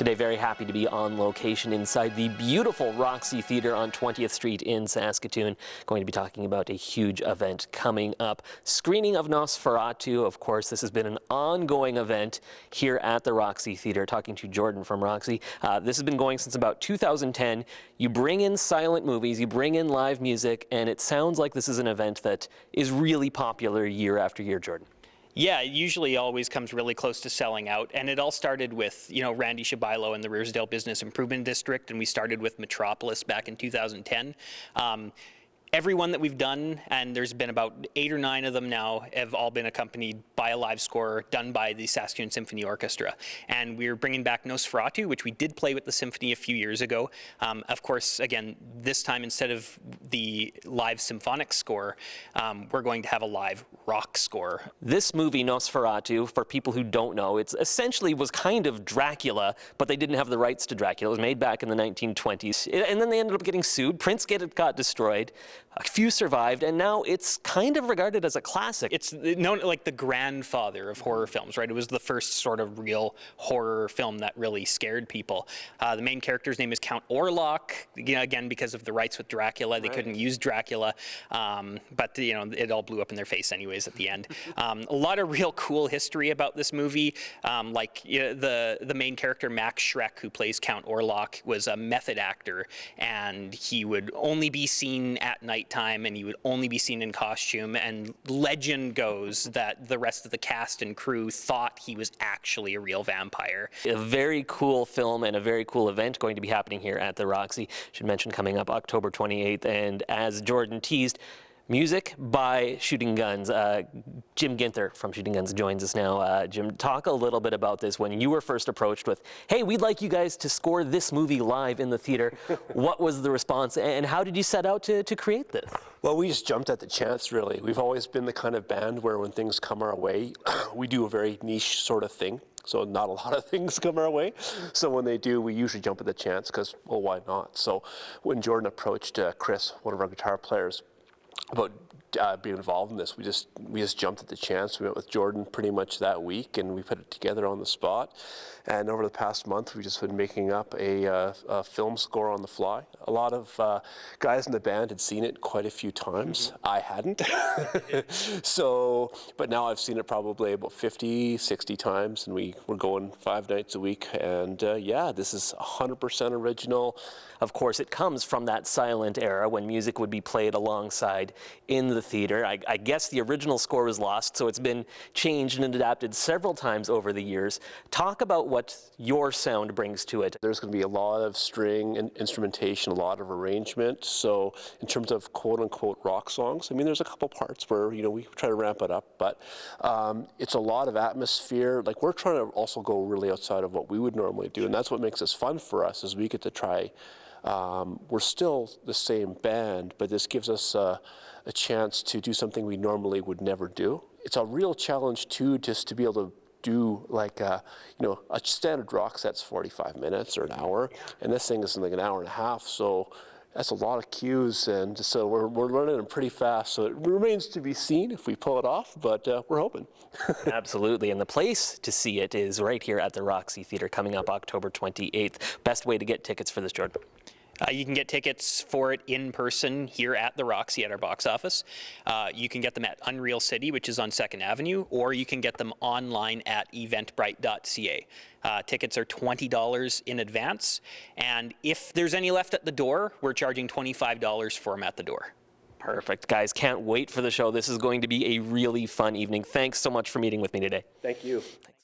Today, very happy to be on location inside the beautiful Roxy Theatre on 20th Street in Saskatoon. Going to be talking about a huge event coming up. Screening of Nosferatu, of course. This has been an ongoing event here at the Roxy Theatre. Talking to Jordan from Roxy. This has been going since about 2010. You bring in silent movies, you bring in live music, and it sounds like this is an event that is really popular year after year, Jordan. Yeah, it usually always comes really close to selling out, and it all started with, Randy Shabailo and the Riversdale Business Improvement District, and we started with Metropolis back in 2010. Every one that we've done, and there's been about 8 or 9 of them now, have all been accompanied by a live score done by the Saskatoon Symphony Orchestra. And we're bringing back Nosferatu, which we did play with the symphony a few years ago. Of course, again, this time instead of the live symphonic score, we're going to have a live rock score. This movie, Nosferatu, for people who don't know, it essentially was kind of Dracula, but they didn't have the rights to Dracula. It was made back in the 1920s. And then they ended up getting sued. Prince got destroyed. A few survived, and now it's kind of regarded as a classic. It's known like the grandfather of horror films, right? It was the first sort of real horror film that really scared people. The main character's name is Count Orlok, again, because of the rights with Dracula. They couldn't use Dracula, but it all blew up in their face anyways at the end. A lot of real cool history about this movie, the main character, Max Schreck, who plays Count Orlok, was a method actor, and he would only be seen at night time, and he would only be seen in costume, and legend goes that the rest of the cast and crew thought he was actually a real vampire. A very cool film and a very cool event going to be happening here at the Roxy. Should mention coming up October 28th, and as Jordan teased, music by Shooting Guns. Jim Ginther from Shooting Guns joins us now. Jim, talk a little bit about this. When you were first approached with, hey, we'd like you guys to score this movie live in the theater, what was the response, and how did you set out to create this? Well, we just jumped at the chance, really. We've always been the kind of band where when things come our way, we do a very niche sort of thing. So not a lot of things come our way. So when they do, we usually jump at the chance because, well, why not? So when Jordan approached Chris, one of our guitar players, about being involved in this, we just jumped at the chance. We met with Jordan pretty much that week, and we put it together on the spot. And over the past month, we've just been making up a film score on the fly. A lot of guys in the band had seen it quite a few times. I hadn't. But now I've seen it probably about 50, 60 times, and we're going 5 nights a week. And yeah, this is 100% original. Of course, it comes from that silent era when music would be played alongside in the theater. I guess the original score was lost, so it's been changed and adapted several times over the years. Talk about what your sound brings to it. There's going to be a lot of string and instrumentation, a lot of arrangement. So in terms of quote-unquote rock songs, I mean, there's a couple parts where, we try to ramp it up, but it's a lot of atmosphere. Like, we're trying to also go really outside of what we would normally do, and that's what makes this fun for us, is we get to try. We're still the same band, but this gives us a chance to do something we normally would never do. It's a real challenge too, just to be able to do like a standard rock set's 45 minutes or an hour, and this thing is like an hour and a half. So that's a lot of cues, and so we're learning them pretty fast. So it remains to be seen if we pull it off, but we're hoping. Absolutely, and the place to see it is right here at the Roxy Theatre coming up October 28th. Best way to get tickets for this, Jordan? You can get tickets for it in person here at the Roxy at our box office. You can get them at Unreal City, which is on 2nd Avenue, or you can get them online at eventbrite.ca. Tickets are $20 in advance, and if there's any left at the door, we're charging $25 for them at the door. Perfect. Guys, can't wait for the show. This is going to be a really fun evening. Thanks so much for meeting with me today. Thank you. Thanks.